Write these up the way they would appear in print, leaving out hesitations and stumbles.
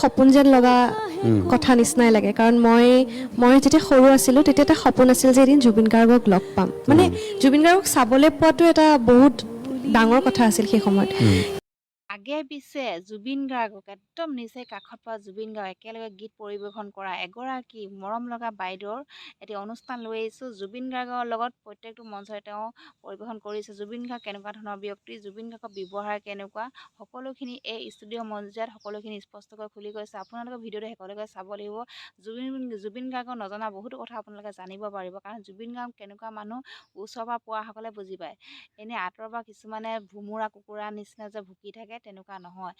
সপোন যেন লগা কথা নিচিনাই লাগে কাৰণ মই যেতিয়া সৰু আছিলোঁ তেতিয়া এটা সপোন আছিল যে এদিন জুবিন গাৰ্গক লগ পাম মানে জুবিন গাৰ্গক চাবলৈ পোৱাটো এটা বহুত ডাঙৰ কথা আছিল সেই সময়ত আগে পিছে জুবিন গাৰ্গক একদম নিচেই কাষত পোৱা জুবিন গাৰ্গ একেলগে গীত পৰিৱেশন কৰা এগৰাকী মৰম লগা বাইদেউৰ এটি অনুষ্ঠান লৈ আহিছোঁ জুবিন গাৰ্গৰ লগত প্ৰত্যেকটো মঞ্চই তেওঁ পৰিৱেশন কৰিছে জুবিন গাৰ্গ কেনেকুৱা ধৰণৰ ব্যক্তি জুবিন গাৰ্গৰ ব্যৱহাৰ কেনেকুৱা সকলোখিনি এই ষ্টুডিঅ' মঞ্চত সকলোখিনি স্পষ্টকৈ খুলি গৈছে আপোনালোকে ভিডিঅ'টো শেষলৈকে চাব লাগিব জুবিন গাৰ্গৰ নজনা বহুতো কথা আপোনালোকে জানিব পাৰিব কাৰণ জুবিন গাৰ্গ কেনেকুৱা মানুহ ওচৰৰ পৰা পোৱাসকলে বুজি পায় এনেই আঁতৰৰ পৰা কিছুমানে ভোমোৰা কুকুৰা নিচিনা যে ভুকি থাকে তেনেকুৱা নহয়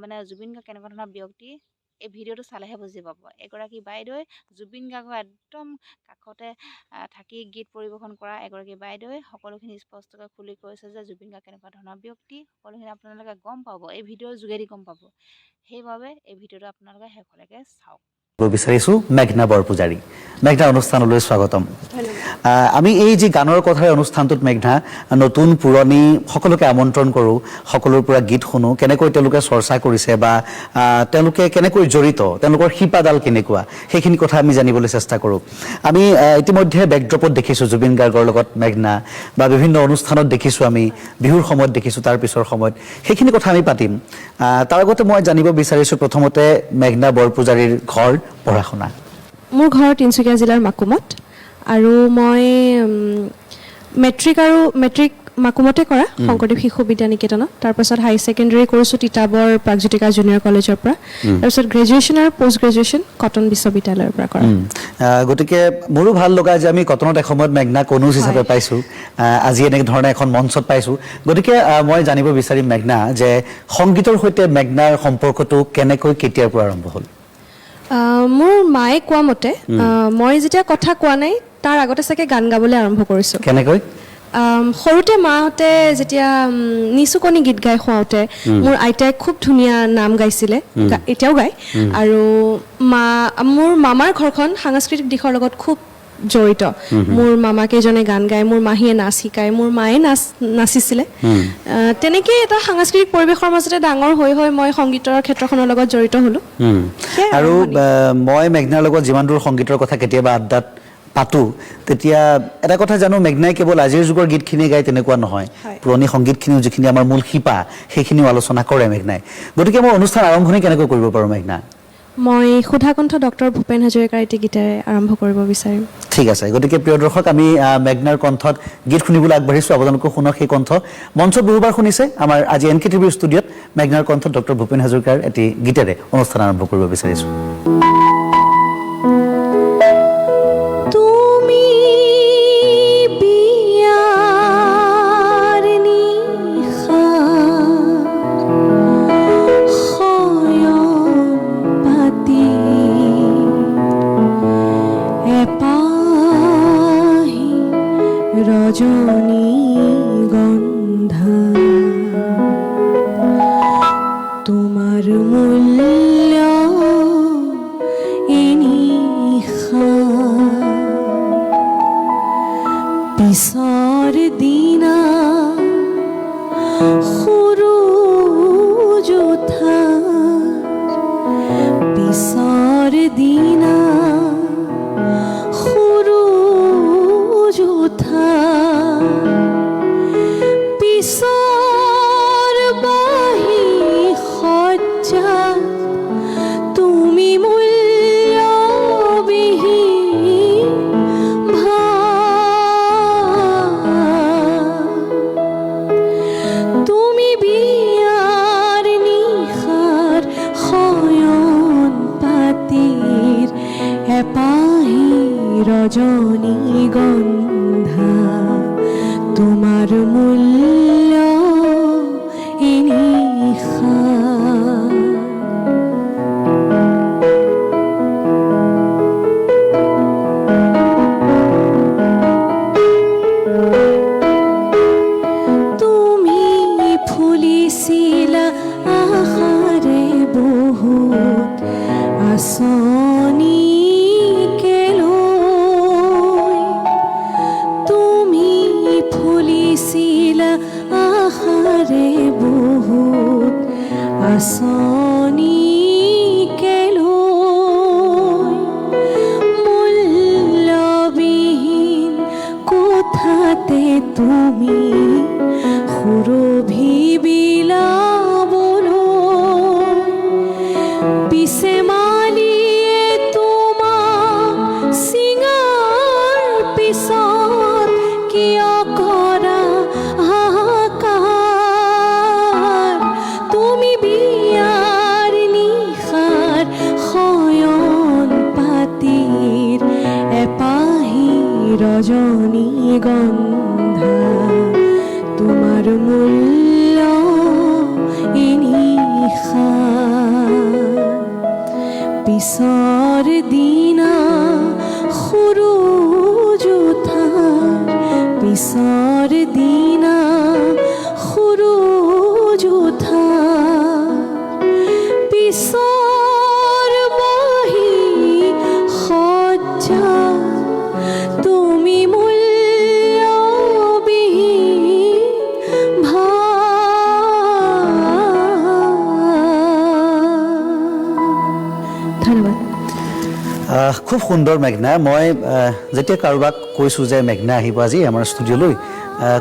মানে জুবিন গাৰ্গ কেনেকুৱা ধৰণৰ ব্যক্তি এই ভিডিঅ'টো চালেহে বুজি পাব এগৰাকী বাইদেৱে জুবিন গাৰ্গৰ একদম কাষতে থাকি গীত পৰিৱেশন কৰা এগৰাকী বাইদেৱে সকলোখিনি স্পষ্টকৈ খুলি কৈছে যে জুবিন গাৰ্গ কেনেকুৱা ধৰণৰ ব্যক্তি সকলোখিনি আপোনালোকে গম পাব এই ভিডিঅ'ৰ যোগেদি গম পাব সেইবাবে এই ভিডিঅ'টো আপোনালোকে শেষলৈকে চাওক বিচাৰিছো মেঘনা বৰপূজাৰী মেঘনা অনুষ্ঠানলৈ স্বাগতম আমি এই যে গানৰ কথাৰ অনুষ্ঠানটোত মেঘনা নতুন পুৰণি সকলোকে আমন্ত্ৰণ কৰোঁ সকলোৰ পৰা গীত শুনো কেনেকৈ তেওঁলোকে চৰ্চা কৰিছে বা তেওঁলোকে কেনেকৈ জড়িত তেওঁলোকৰ শিপাডাল কেনেকুৱা সেইখিনি কথা আমি জানিবলৈ চেষ্টা কৰোঁ আমি ইতিমধ্যে বেকড্ৰপত দেখিছোঁ জুবিন গাৰ্গৰ লগত মেঘনা বা বিভিন্ন অনুষ্ঠানত দেখিছোঁ আমি বিহুৰ সময়ত দেখিছোঁ তাৰ পিছৰ সময়ত সেইখিনি কথা আমি পাতিম তাৰ আগতে মই জানিব বিচাৰিছোঁ প্ৰথমতে মেঘনা বৰপূজাৰীৰ ঘৰ পঢ়া শুনা মোৰ ঘৰ তিনিচুকীয়া জিলাৰ মাকুমত আৰু মই মেট্ৰিক মাকুমতে কৰা শংকৰদেৱ শিশু বিদ্যা নিকেতনত তাৰপিছত হাই ছেকেণ্ডেৰী কৰিছোঁ তিতাবৰ প্ৰাগজ্যোতিকা জুনিয়ৰ কলেজৰ পৰা তাৰপিছত গ্ৰেজুৱেশ্যন আৰু পষ্ট গ্ৰেজুৱেশ্যন কটন বিশ্ববিদ্যালয়ৰ পৰা কৰা গতিকে মোৰো ভাল লগা যে আমি কটনত এসময়ত মেঘনা কনুজ হিচাপে পাইছোঁ আজি এনেধৰণে এখন মঞ্চত পাইছোঁ গতিকে মই জানিব বিচাৰিম মেঘনা যে সংগীতৰ সৈতে মেঘনাৰ সম্পৰ্কটো কেনেকৈ কেতিয়াৰ পৰা আৰম্ভ হ'ল মোৰ মায়ে কোৱা মতে মই যেতিয়া কথা কোৱা নাই তাৰ আগতে চাগে গান গাবলৈ আৰম্ভ কৰিছোঁ কেনেকৈ সৰুতে মাহঁতে যেতিয়া নিচুকনি গীত গাই খুৱাওঁতে মোৰ আইতাই খুব ধুনীয়া নাম গাইছিলে এতিয়াও গায় আৰু মোৰ মামাৰ ঘৰখন সাংস্কৃতিক দিশৰ লগত খুব জড়িত মোৰ মামাকেইজনে গান গায় মোৰ মাহীয়ে নাচ শিকায় মোৰ মায়ে নাচিছিলে তেনেকেই এটা সাংস্কৃতিক পৰিৱেশৰ মাজতে ডাঙৰ হৈ মই সংগীতৰ ক্ষেত্ৰখনৰ লগত জড়িত হ'লোঁ আৰু মই মেঘনাৰ লগত যিমান দূৰ সংগীতৰ কথা কেতিয়াবা আড্ডাত পাতো তেতিয়া এটা কথা জানো মেঘনাই কেৱল আজিৰ যুগৰ গীতখিনি গায় তেনেকুৱা নহয় পুৰণি সংগীতখিনিও যিখিনি আমাৰ মূল শিপা সেইখিনিও আলোচনা কৰে মেঘনাই গতিকে মই অনুষ্ঠান আৰম্ভণি কেনেকৈ কৰিব পাৰোঁ মেঘনা মই সুধাকণ্ঠ ডক্টৰ ভূপেন হাজৰিকাৰ এটি গীতেৰে আৰম্ভ কৰিব বিচাৰিম ঠিক আছে গতিকে প্ৰিয় দৰ্শক আমি মেঘনাৰ কণ্ঠত গীত শুনিবলৈ আগবাঢ়িছোঁ আপোনালোকে শুনক সেই কণ্ঠ মঞ্চত বহুবাৰ শুনিছে আমাৰ আজি এন কে টিভিৰ ষ্টুডিঅ'ত মেঘনাৰ কণ্ঠত ডক্টৰ ভূপেন হাজৰিকাৰ এটি গীতেৰে অনুষ্ঠান আৰম্ভ কৰিব বিচাৰিছোঁ ৰজনী গন্ধা তোমাৰ মূল্য এনিশা পিছৰ দিনা সূৰুজ উঠা পিছৰ দিনা সূৰুজ উঠা পিছৰ বাহি সজ্জা তুমি মূল্যবিহীন তুমি বিয়াৰ নিশাৰ শয়ন পাতিৰ এপাহি ৰজনী গন্ধা তোমাৰ মূল্য এনিশা তুমি ফুলিছিলা আশাৰে বহুত আঁচনি ৰজনীগন্ধা তোমাৰ মূল্য এনিশা পিছৰ দিনা সূৰুজ উঠাৰ পিছৰ দিনা সূৰুজ উঠাৰ পিছৰ বহি সজ্জা তুমি মূল্যবিহীন ধন্যবাদ। খুব সুন্দৰ মেঘনা। মই যেতিয়া কাৰোবাক কৈছোঁ যে মেঘনা আহিব আজি আমাৰ ষ্টুডিঅ'লৈ,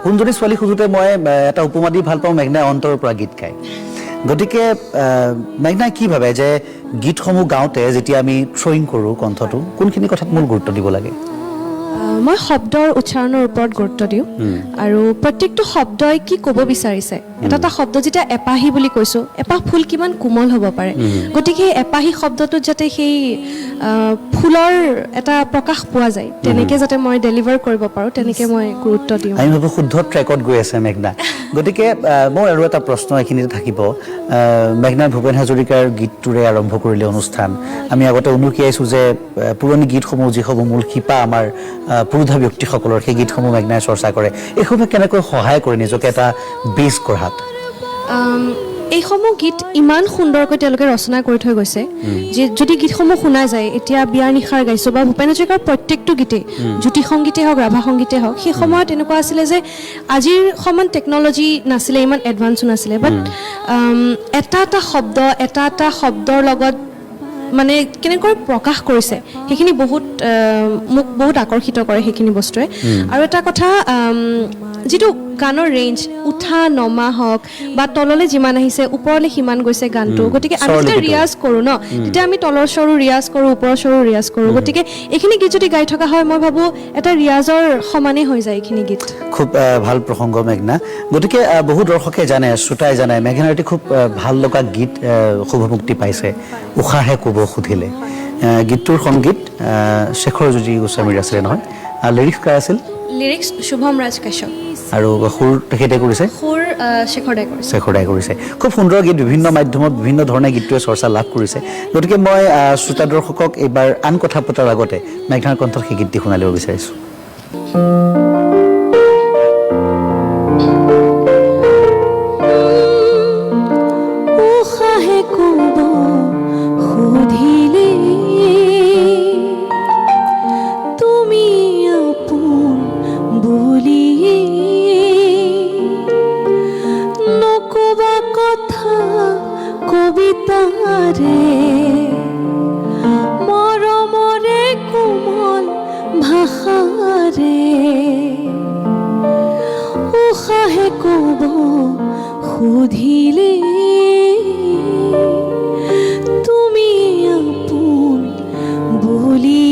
কোনজনী ছোৱালী খোজোতে মই এটা উপমা দি ভাল পাওঁ, মেঘনাই অন্তৰৰ পৰা গীত গায়। গতিকে মেঘনাই কি ভাবে যে গীতসমূহ গাওঁতে যেতিয়া আমি থ্ৰয়িং কৰোঁ কণ্ঠটো, কোনখিনি কথাত মূল গুৰুত্ব দিব লাগে? মই শব্দৰ উচ্চাৰণৰ ওপৰত গুৰুত্ব দিওঁ আৰু প্ৰত্যেকটো শব্দই কি ক'ব বিচাৰিছে। এটা এটা শব্দ যেতিয়া এপাহি বুলি কৈছোঁ, এপাহ ফুল কিমান কোমল হ'ব পাৰে, গতিকে এপাহি শব্দটোত যাতে সেই ফুলৰ এটা প্ৰকাশ পোৱা যায়, তেনেকৈ যাতে মই ডেলিভাৰ কৰিব পাৰোঁ, তেনেকৈ মই গুৰুত্ব দিওঁ। আমি ভাবোঁ শুদ্ধ ট্ৰেকত গৈ আছে মেঘনা। গতিকে মোৰ আৰু এটা প্ৰশ্ন এইখিনিতে থাকিব। মেঘনা ভূপেন হাজৰিকাৰ গীতটোৰে আৰম্ভ কৰিলে অনুষ্ঠান। আমি আগতে উনুকিয়াইছোঁ যে পুৰণি গীতসমূহ যিসমূহ মূল শিপা আমাৰ পুৰুধা ব্যক্তিসকলৰ, সেই গীতসমূহ মেঘনাই চৰ্চা কৰে। এইসমূহে কেনেকৈ সহায় কৰে নিজকে এটা বেছ গঢ়াত? এইসমূহ গীত ইমান সুন্দৰকৈ তেওঁলোকে ৰচনা কৰি থৈ গৈছে যে যদি গীতসমূহ শুনা যায়, এতিয়া বিয়াৰ নিশাৰ গাইছোঁ বা ভূপেন হাজৰিকাৰ প্ৰত্যেকটো গীতেই, জ্যোতি সংগীতে হওক, ৰাভা সংগীতে হওক, সেই সময়ত এনেকুৱা আছিলে যে আজিৰ সমান টেকন'লজি নাছিলে, ইমান এডভান্সো নাছিলে, বাট এটা এটা শব্দ, এটা এটা শব্দৰ লগত মানে কেনেকৈ প্ৰকাশ কৰিছে সেইখিনি মোক বহুত আকৰ্ষিত কৰে সেইখিনি বস্তুৱে। আৰু এটা কথা, যিটো গানৰ ৰেঞ্জ, উঠা নমা হওক বা তললৈ যিমান আহিছে ওপৰলৈ সিমান গৈছে গানটো, গতিকে আমি যেতিয়া ৰিয়াজ কৰোঁ ন, তেতিয়া আমি তলৰ স্বৰো ৰিয়াজ কৰোঁ, ওপৰৰ স্বৰো ৰিয়াজ কৰোঁ, গতিকে এইখিনি গীত যদি গাই থকা হয়, মই ভাবোঁ এটা ৰিয়াজৰ সমানেই হৈ যায় এইখিনি গীত। খুব ভাল প্ৰসংগ মেঘনা। গতিকে বহু দৰ্শকে জানে, শ্ৰোতাই জানে, মেঘনাৰ এটি খুব ভাল লগা গীত শুভমুক্তি পাইছে, উষাহে ক'ব সুধিলে। গীতটোৰ সংগীত শেখৰজ্যোতি গোস্বামীৰ আছিলে নহয়, লিৰিক্স কাৰ আছিল? লিৰিক্স শুভম ৰাজ কাশ্যপ আৰু সুৰ তেখেতে কৰিছে, সুৰ শেখৰ দাই কৰিছে। খুব সুন্দৰ গীত, বিভিন্ন মাধ্যমত বিভিন্ন ধৰণে গীতটোৱে চৰ্চা লাভ কৰিছে। গতিকে মই শ্ৰোতা দৰ্শকক এইবাৰ আন কথা পতাৰ আগতে মেঘনাৰ কণ্ঠত সেই গীতটি শুনাই দিব বিচাৰিছোঁ। মৰমৰে কোমল ভাষাৰে উষাহে ক'ব সুধিলে তুমি আপোন বুলি।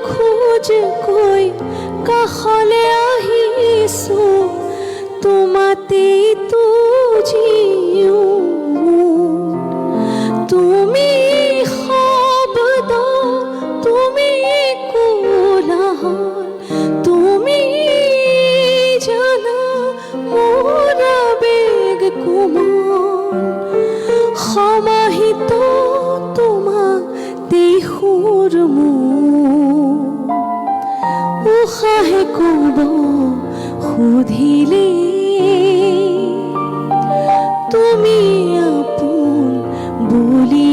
খোজকৈ কাষলে আহিছোঁ, তোমাতেই তো জিও, তুমি শব্দ, তুমি কোলাহল, তুমি জানা মোৰ আবেগ কোমল, সমাহিত তোমাতেই সুৰ মোৰ, উষাহে ক'ব সুধিলে তুমি আপোন বুলি।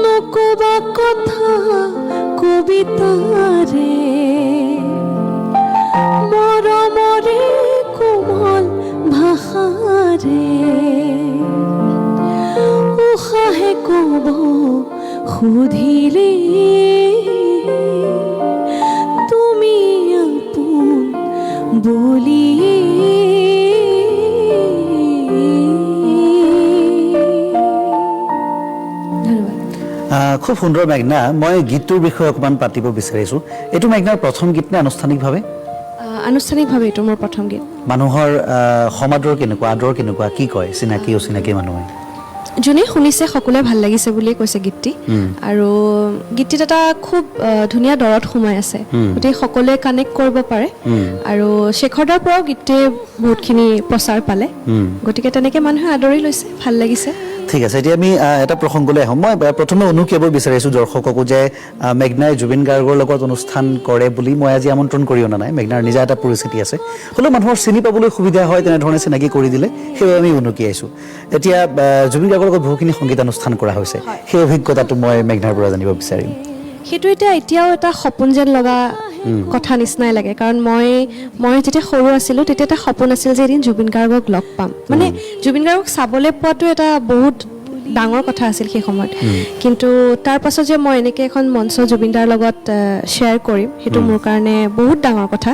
নকবা কথা কবিতাৰে, মৰমৰে কোমল ভাষাৰে উষাহে ক'ব সুধিলে খুব সুন্দৰ মেঘনা, মই গীতটোৰ বিষয়ে অকণমান পাতিব বিচাৰিছোঁ। এইটো মেঘনাৰ প্ৰথম গীত নে আনুষ্ঠানিকভাৱে? আনুষ্ঠানিকভাৱে এইটো মোৰ প্ৰথম গীত। মানুহৰ সমাদৰ কেনেকুৱা, আদৰ কেনেকুৱা, কি কয় চিনাকি অচিনাকি মানুহে? যোনে শুনিছে সকলোৱে ভাল লাগিছে বুলিয়ে কৈছে গীতটি। আৰু গীতটিত এটা খুব ধুনীয়া দৰত সোমাই আছে, গতিকে সকলোৱে কানেক্ট কৰিব পাৰে। আৰু শেখৰদাৰ পৰাও গীতটোৱে বহুতখিনি প্ৰচাৰ পালে, গতিকে তেনেকৈ মানুহে আদৰি লৈছে, ভাল লাগিছে। ঠিক আছে, এতিয়া আমি এটা প্ৰসংগলৈ আহোঁ। মই প্ৰথমে অনুকিয়াব বিচাৰিছোঁ দৰ্শককো যে মেঘনাই জুবিন গাৰ্গৰ লগত অনুষ্ঠান কৰে বুলি মই আজি আমন্ত্ৰণ কৰি অনা নাই। মেঘনাৰ নিজা এটা পৰিস্থিতি আছে, হ'লেও মানুহৰ চিনি পাবলৈ সুবিধা হয় তেনেধৰণে চিনাকি কৰি দিলে, সেইবাবে আমি অনুকিয়াইছোঁ। এতিয়া জুবিন গাৰ্গৰ লগত বহুখিনি সংগীতানুষ্ঠান কৰা হৈছে, সেই অভিজ্ঞতাটো মই মেঘনাৰ পৰা জানিব বিচাৰিম। সেইটো এতিয়াও এটা সপোন যেন লগা কথা নিচিনাই লাগে, কাৰণ মই যেতিয়া সৰু আছিলোঁ তেতিয়া এটা সপোন আছিল যে এদিন জুবিন গাৰ্গক লগ পাম। মানে জুবিন গাৰ্গক চাবলৈ পোৱাটো এটা বহুত ডাঙৰ কথা আছিল সেই সময়ত। কিন্তু তাৰ পাছত যে মই এনেকৈ এখন মঞ্চ জুবিনদাৰ লগত শ্বেয়াৰ কৰিম, সেইটো মোৰ কাৰণে বহুত ডাঙৰ কথা।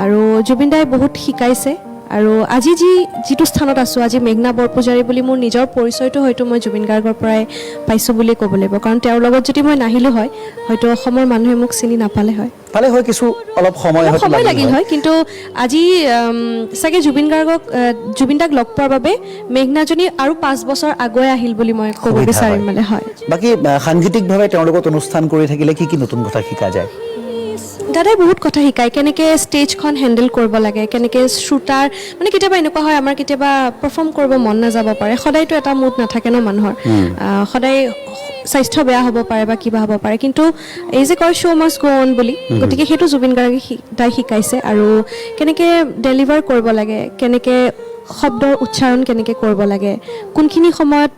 আৰু জুবিনদাই বহুত শিকাইছে। আৰু আজি যিটো স্থানত আছোঁ, আজি মেঘনা বৰপূজাৰী বুলি মোৰ নিজৰ পৰিচয়টো হয়তো মই জুবিন গাৰ্গৰ পৰাই পাইছোঁ বুলিয়ে ক'ব লাগিব, কাৰণ তেওঁৰ লগত যদি মই নাহিলোঁ হয়, হয়তো অসমৰ মানুহে মোক চিনি নাপালে হয়, কিছু অলপ সময় লাগিল হয়। কিন্তু আজি চাগে জুবিনদাক লগ পোৱাৰ বাবে মেঘনাজনী আৰু 5 বছৰ আগুৱাই আহিল বুলি মই ক'ব বিচাৰিম। মানে হয়, বাকী সাংগীতিকভাৱে তেওঁৰ লগত অনুষ্ঠান কৰি থাকিলে কি কি নতুন কথা শিকা যায়? দাদাই বহুত কথা শিকায়, কেনেকৈ ষ্টেজখন হেণ্ডেল কৰিব লাগে, কেনেকৈ শ্ৰোতাৰ মানে কেতিয়াবা এনেকুৱা হয় আমাৰ কেতিয়াবা পাৰফৰ্ম কৰিব মন নাযাব পাৰে, সদায়তো এটা মুড নাথাকে ন মানুহৰ, সদায় স্বাস্থ্য বেয়া হ'ব পাৰে বা কিবা হ'ব পাৰে, কিন্তু এই যে কয় শ্ব' মাষ্ট গ' অন বুলি, গতিকে সেইটো জুবিন গাৰ্গে দাই শিকাইছে। আৰু কেনেকৈ ডেলিভাৰ কৰিব লাগে, কেনেকৈ শব্দৰ উচ্চাৰণ কেনেকৈ কৰিব লাগে, কোনখিনি সময়ত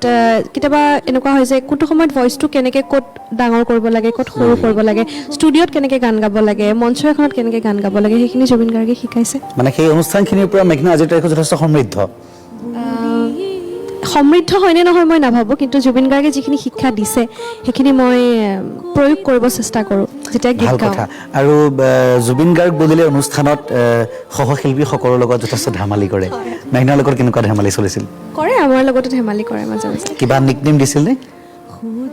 কেতিয়াবা এনেকুৱা হয় যে কোনটো সময়ত ভইচটো কেনেকৈ ক'ত ডাঙৰ কৰিব লাগে, ক'ত সৰু কৰিব লাগে, ষ্টুডিঅ'ত কেনেকৈ গান গাব লাগে, মঞ্চ এখনত কেনেকৈ গান গাব লাগে, সেইখিনি জুবিন গাৰ্গে শিকাইছে। মানে সেই অনুষ্ঠানখিনিৰ পৰা মেঘনা আজিৰ তাৰিখত যথেষ্ট সমৃদ্ধ হয়নে নহয় মই নাভাবোঁ, কিন্তু জুবিন গাৰ্গে যিখিনি শিক্ষা দিছে সেইখিনি মই প্ৰয়োগ কৰিব চেষ্টা কৰোঁ যেতিয়া গীত গাওঁ। আৰু জুবিন গাৰ্গ বুলিলে অনুষ্ঠানত সহশিল্পীসকলৰ লগত যথেষ্ট ধেমালি কৰে। মেঘনাৰ লগত কেনেকুৱা ধেমালি চলিছিল? কৰে, আমাৰ লগতো ধেমালি কৰে মাজে মাজে। কিবা নিকনেম দিছিল নে?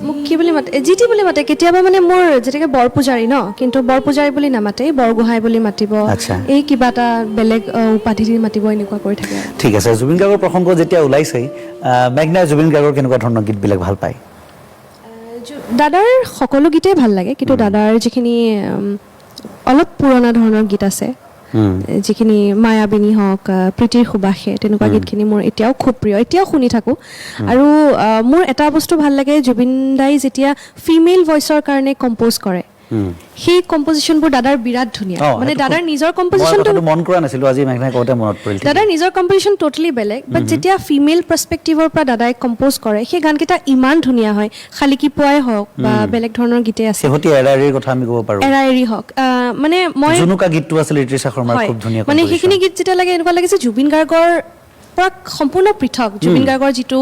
মোক কি বুলি মাতে, জিটি বুলি মাতে। কেতিয়াবা মানে মোৰ যেনেকৈ বৰপূজাৰী ন, কিন্তু বৰপূজাৰী বুলি নামাতে, বৰগোহাঁই বুলি মাতিব, এই কিবা এটা বেলেগ উপাধি দি মাতিব, এনেকুৱা কৰি থাকে। ঠিক আছে, জুবিন গাৰ্গৰ প্ৰসংগ যেতিয়া ওলাইছেই, মেঘনাই জুবিন গাৰ্গৰ কেনেকুৱা ধৰণৰ গীতবিলাক ভাল পায়? দাদাৰ সকলো গীতেই ভাল লাগে, কিন্তু দাদাৰ যিখিনি অলপ পুৰণা ধৰণৰ গীত আছে, যিখিনি মায়াবিনী হওক, প্ৰীতিৰ সুবাসে, তেনেকুৱা গীতখিনি মোৰ এতিয়াও খুব প্ৰিয়, এতিয়াও শুনি থাকোঁ। আৰু মোৰ এটা বস্তু ভাল লাগে, জুবিন দাই যেতিয়া ফিমেল ভইচৰ কাৰণে কম্প'জ কৰে, সেই কম্প'জিশ্যনবোৰ দাদাৰ বিৰাট ধুনীয়া। মানে দাদাৰ নিজৰ কম্প'জিশ্যনটো মন কৰা নাছিলোঁ, আজি মেঘনাই কওঁতে মনত পৰিল। দাদাৰ নিজৰ কম্প'জিশ্যন ট'টেলি বেলেগ, বাট যেতিয়া ফিমেল পাৰ্চপেক্টিভৰ পৰা দাদাই কম্প'জ কৰে, সেই গানকেইটা ইমান ধুনীয়া হয়। শালিকি পোৱাই হওক বা বেলেগ ধৰণৰ গীতে আছে, এৰা এৰিৰ কথা আমি ক'ব পাৰোঁ, এৰা এৰি হওক, মানে মই জুনুকা গীতটো আছিল ঋতুষা শৰ্মাৰ, খুব ধুনীয়া। মানে সেইখিনি গীত যেতিয়া লাগে এনেকুৱা লাগে যে জুবিন গাৰ্গৰ পৰা সম্পূৰ্ণ পৃথক, জুবিন গাৰ্গৰ যিটো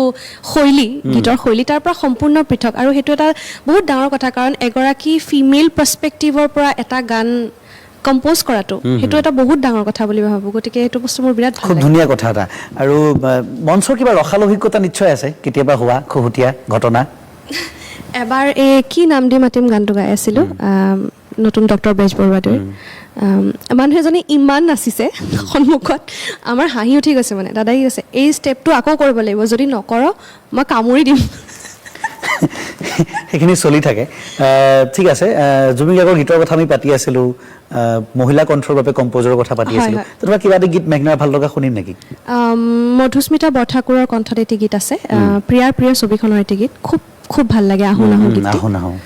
শৈলী, গীতৰ শৈলী, তাৰ পৰা সম্পূৰ্ণ পৃথক। আৰু সেইটো এটা বহুত ডাঙৰ কথা, কাৰণ এগৰাকী ফিমেল পাৰ্চপেক্টিভৰ পৰা এটা গান কম্প'জ কৰাটো, সেইটো এটা বহুত ডাঙৰ কথা বুলি ভাবোঁ। গতিকে সেইটো বস্তু মোৰ বিৰাট ভাল লাগে। খুব ধুনীয়া কথা এটা। আৰু মঞ্চৰ কিবা ৰসাল অভিজ্ঞতা নিশ্চয় আছে, কেতিয়াবা হোৱা খুহুতীয়া ঘটনা? এবাৰ কি নাম দি মাতিম গানটো গাই আছিলোঁ, নতুন ডক্টৰ বেজবৰুৱাদেৱে, মানুহ এজনে ইমান নাচিছে সন্মুখত, আমাৰ হাঁহি উঠি গৈছে। মানে দাদাই কৈছে এই ষ্টেপটো আকৌ কৰিব লাগিব, যদি নকৰ মই কামুৰি দিম। সেইখিনি চলি থাকে। ঠিক আছে, জুবিন গাৰ্গৰ গীতৰ কথা আমি পাতি আছিলোঁ, মহিলা কণ্ঠৰ বাবে কম্প'জাৰৰ কথা পাতি আছিলোঁ, তেনেকুৱা কিবা এটা গীত মেঘনাৰ ভাল লগা শুনিম নেকি? মধুস্মিতা বৰঠাকুৰৰ কণ্ঠত এটি গীত আছে, প্ৰিয়াৰ প্ৰিয় ছবিখনৰ এটি গীত, খুব খুব ভাল লাগে, আহোঁ নাহোঁ গীত। আহোঁ নাহোঁ।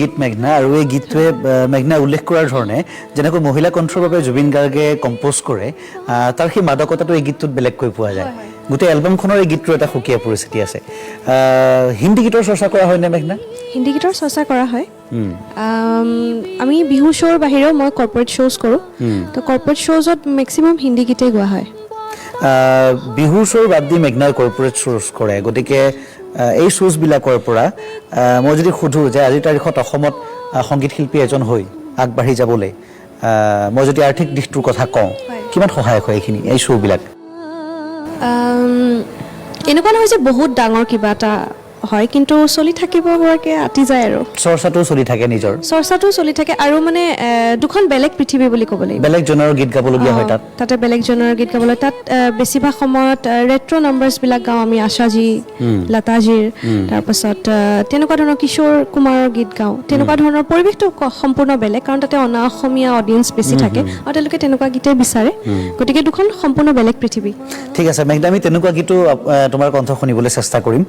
গীত মেঘনা আৰু এই গীতটোৱে মেঘনা উল্লেখ কৰাৰ ধৰণে যেনেকৈ মহিলা কণ্ঠৰ বাবে জুবিন গাৰ্গে কম্প'জ কৰে তাৰ সেই মাদকতাটো এই গীতটোত বেলেগকৈ পোৱা যায় গোটেই এলবামখনৰ এই গীতটোৰ এটা সুকীয়া পৰিস্থিতি আছে হিন্দী গীতৰ চৰ্চা কৰা হয়নে মেঘনা হিন্দী গীতৰ চৰ্চা কৰা হয় আমি বিহু শ্ব'ৰ বাহিৰেও মই কৰ্পৰেট শ্ব'জ কৰোঁ তো কৰ্পৰেট শ্ব'জত মেক্সিমাম হিন্দী গীতেই গোৱা হয় বিহু শ্ব'ৰ বাদ দি মেঘনাই কৰ্পৰেট শ্ব'জ কৰে গতিকে এই শ্ব'জবিলাকৰ পৰা মই যদি সুধোঁ যে আজিৰ তাৰিখত অসমত সংগীত শিল্পী এজন হৈ আগবাঢ়ি যাবলৈ মই যদি আৰ্থিক দিশটোৰ কথা কওঁ কিমান সহায়ক হয় এইখিনি এই শ্ব'বিলাক এনেকুৱা নহয় যে বহুত ডাঙৰ কিবা এটা হয় কিন্তু চলি থাকিব পৰাকৈ আতি যায় আৰু চৰ্চাটো চলি থাকে নিজৰ চৰ্চাটো চলি থাকে আৰু মানে দুখন বেলেগ পৃথিৱী বুলি ক'ব লাগিব বেলেগ জনৰৰ গীত গাবলগীয়া হয় তাতে বেলেগ জনৰ গীত গাবলৈ তাত বেছিভাগ সময়ত ৰেট্ৰ' নাম্বাৰ্ছবিলাক গাওঁ আমি আশাজী লতাজীৰ তাৰপাছত তেনেকুৱা ধৰণৰ কিশোৰ কুমাৰৰ গীত গাওঁ তেনেকুৱা ধৰণৰ পৰিৱেশটো সম্পূৰ্ণ বেলেগ কাৰণ তাতে অনা অসমীয়া অডিয়েঞ্চ বেছি থাকে আৰু তেওঁলোকে তেনেকুৱা গীতেই বিচাৰে গতিকে দুখন সম্পূৰ্ণ বেলেগ পৃথিৱী ঠিক আছে মেঘনা আমি তেনেকুৱা গীতো তোমাৰ কণ্ঠ শুনিবলৈ চেষ্টা কৰিম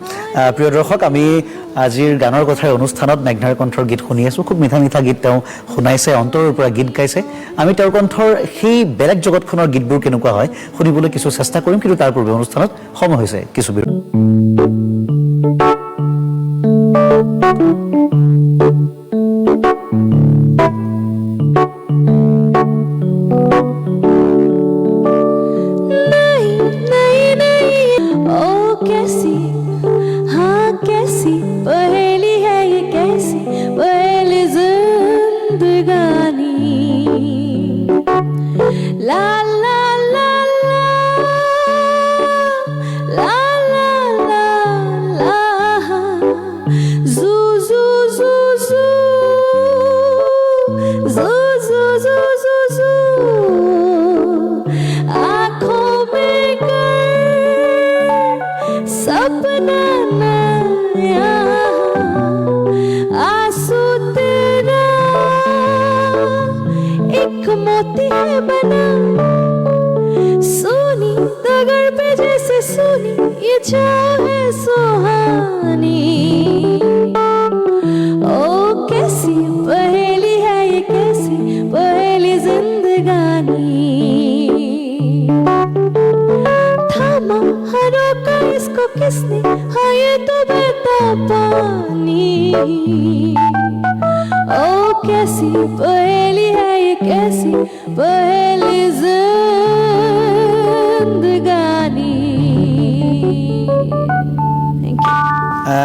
প্ৰিয় দৰ্শক আমি আজিৰ গানৰ কথাৰ অনুষ্ঠানত মেঘনাৰ কণ্ঠৰ গীত শুনি আছোঁ খুব মিঠা মিঠা গীত তেওঁ শুনাইছে অন্তৰৰ পৰা গীত গাইছে আমি তেওঁৰ কণ্ঠৰ সেই বেলেগ জগতখনৰ গীতবোৰ কেনেকুৱা হয় শুনিবলৈ কিছু চেষ্টা কৰিম কিন্তু তাৰ পূৰ্বে অনুষ্ঠানত সময় হৈছে কিছু বিৰতি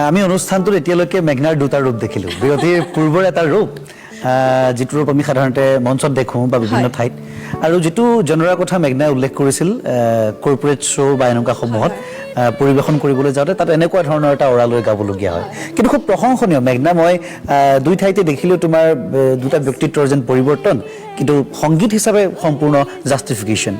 আমি অনুষ্ঠানটোত এতিয়ালৈকে মেঘনাৰ দুটা ৰূপ দেখিলোঁ বিৰতিৰ পূৰ্বৰ এটা ৰূপ যিটো ৰূপ আমি সাধাৰণতে মঞ্চত দেখোঁ বা বিভিন্ন ঠাইত আৰু যিটো জনৰাৰ কথা মেঘনাই উল্লেখ কৰিছিল কৰ্পৰেট শ্ব' বা এনেকুৱা সমূহত পৰিৱেশন কৰিবলৈ যাওঁতে তাত এনেকুৱা ধৰণৰ এটা অৰা লৈ গাবলগীয়া হয় কিন্তু খুব প্ৰশংসনীয় মেঘনা মই দুই ঠাইতে দেখিলোঁ তোমাৰ দুটা ব্যক্তিত্বৰ যেন পৰিৱৰ্তন কিন্তু সংগীত হিচাপে সম্পূৰ্ণ জাষ্টিফিকেশ্যন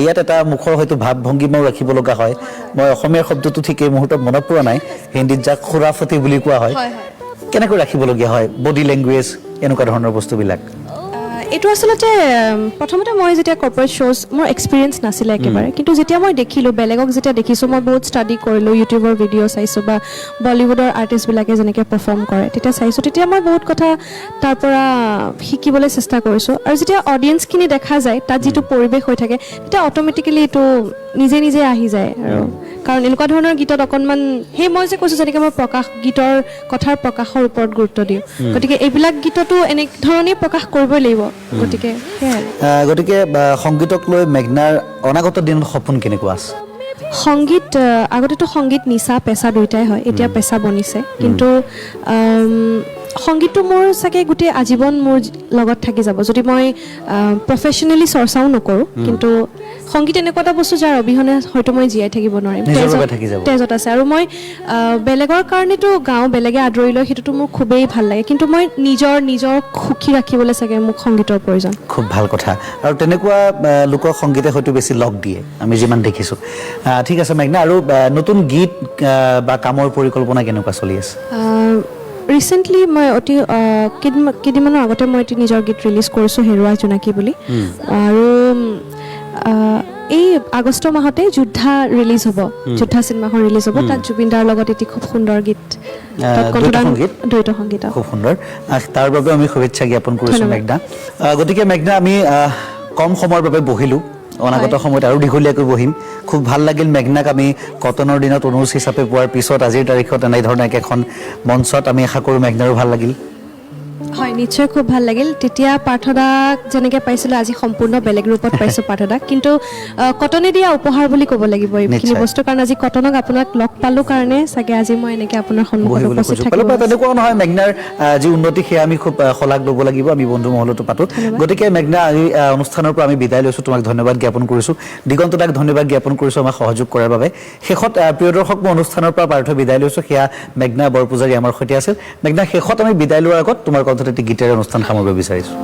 ইয়াত এটা মুখৰ হয়তো ভাৱ ভংগীমাও ৰাখিব লগা হয় মই অসমীয়াৰ শব্দটো ঠিক এই মুহূৰ্তত মনত পৰা নাই হিন্দীত যাক খুৰাফতি বুলি কোৱা হয় কেনেকৈ ৰাখিবলগীয়া হয় বডি লেংগুৱেজ এনেকুৱা ধৰণৰ বস্তুবিলাক এইটো আচলতে প্ৰথমতে মই যেতিয়া কৰ্পৰেট শ্ব'জ মোৰ এক্সপিৰিয়েঞ্চ নাছিলে একেবাৰে কিন্তু যেতিয়া মই দেখিলোঁ বেলেগক যেতিয়া দেখিছোঁ মই বহুত ষ্টাডি কৰিলোঁ ইউটিউবৰ ভিডিঅ' চাইছোঁ বা বলিউডৰ আৰ্টিষ্টবিলাকে যেনেকৈ পাৰফৰ্ম কৰে তেতিয়া চাইছোঁ তেতিয়া মই বহুত কথা তাৰ পৰা শিকিবলৈ চেষ্টা কৰিছোঁ আৰু যেতিয়া অডিয়েঞ্চখিনি দেখা যায় তাত যিটো পৰিৱেশ হৈ থাকে তেতিয়া অট'মেটিকেলি এইটো নিজে নিজে আহি যায় আৰু কাৰণ এনেকুৱা ধৰণৰ গীতত অকণমান সেই মই যে কৈছোঁ যেনেকৈ মই গীতৰ কথাৰ প্ৰকাশৰ ওপৰত গুৰুত্ব দিওঁ গতিকে এইবিলাক গীততো এনে ধৰণেই প্ৰকাশ কৰিবই লাগিব গতিকে গতিকে সংগীতক লৈ মেঘনাৰ অনাগত দিনত সপোন কেনেকুৱা আছে সংগীত আগতেতো সংগীত নিচা পেচা দুয়োটাই হয় এতিয়া পেচা বনিছে কিন্তু সংগীতটো মোৰ চাগে গোটেই আজীৱন মোৰ লগত থাকি যাব যদি মই প্ৰফেশ্যনেলি চৰ্চাও নকৰোঁ কিন্তু সংগীত এনেকুৱা এটা বস্তু যাৰ অবিহনে হয়তো মই জীয়াই থাকিব নোৱাৰিম তেজত আছে আৰু মই বেলেগৰ কাৰণেতো গাওঁ বেলেগে আদৰি লয় সেইটোতো মোৰ খুবেই ভাল লাগে কিন্তু মই নিজৰ সুখী ৰাখিবলৈ চাগে মোক সংগীতৰ প্ৰয়োজন খুব ভাল কথা আৰু তেনেকুৱা লোক সংগীতে হয়তো বেছি লগ দিয়ে আমি যিমান দেখিছোঁ ঠিক আছে মেঘনা আৰু নতুন গীত বা কামৰ পৰিকল্পনা কেনেকুৱা চলি আছে ৰিচেণ্টলি মই অতি কেইদিনমানৰ আগতে মই এটি নিজৰ গীত ৰিলিজ কৰিছোঁ হেৰুৱা জোনাকী বুলি আৰু এই আগষ্ট মাহতে যোদ্ধা ৰিলিজ হ'ব যোদ্ধা চিনেমাখন ৰিলিজ হ'ব তাত জুবিন দাৰ লগত এটি খুব সুন্দৰ গীত তাত কণ্ঠদান দ্বৈত সংগীত খুব সুন্দৰ তাৰ বাবে আমি শুভেচ্ছা জ্ঞাপন কৰিছোঁ ধন্যবাদ। মেঘনা গতিকে মেঘনা আমি কম সময়ৰ বাবে বহিলোঁ অনাগত সময়ত আৰু দীঘলীয়াকৈ বহিম খুব ভাল লাগিল মেঘনাক আমি কটনৰ দিনত অনুজ হিচাপে পোৱাৰ পিছত আজিৰ তাৰিখত এনেধৰণৰ একেখন মঞ্চত আমি আশা কৰোঁ মেঘনাৰো ভাল লাগিল হয় নিশ্চয় খুব ভাল লাগিল তেতিয়া পাৰ্থদাক যেনেকৈ পাইছিলোঁ আজি সম্পূৰ্ণ বেলেগ ৰূপত পাইছোঁ পাৰ্থদাক কিন্তু কটনে দিয়া উপহাৰ বুলি ক'ব লাগিব এইখিনি নিশ্চয়। বস্তুৰ কাৰণে আজি কটনক আপোনাক লগ পালোঁ কাৰণে চাগে আজি মই এনেকৈ আপোনাৰ সন্মুখত বহিবলৈ উপস্থিত সুযোগ থাকিব পালোঁ তেনেকুৱাও নহয় মেঘনাৰ যি উন্নতি সেয়া আমি খুব শলাগ ল'ব লাগিব আমি বন্ধু মহলতো পাতোঁ গতিকে মেঘনা এই অনুষ্ঠানৰ পৰা আমি বিদায় লৈছোঁ তোমাক ধন্যবাদ জ্ঞাপন কৰিছোঁ দিগন্ত দাক ধন্যবাদ জ্ঞাপন কৰিছোঁ আমাক সহযোগ কৰাৰ বাবে শেষত প্ৰিয় দৰ্শক মই অনুষ্ঠানৰ পৰা পাৰ্থ বিদায় লৈছোঁ সেয়া মেঘনা বৰপূজাৰী আমাৰ সৈতে আছিল মেঘনা শেষত আমি বিদায় লোৱাৰ আগত তোমাৰ কণ্ঠত এটি গীতেৰে অনুষ্ঠান সামৰিব বিচাৰিছোঁ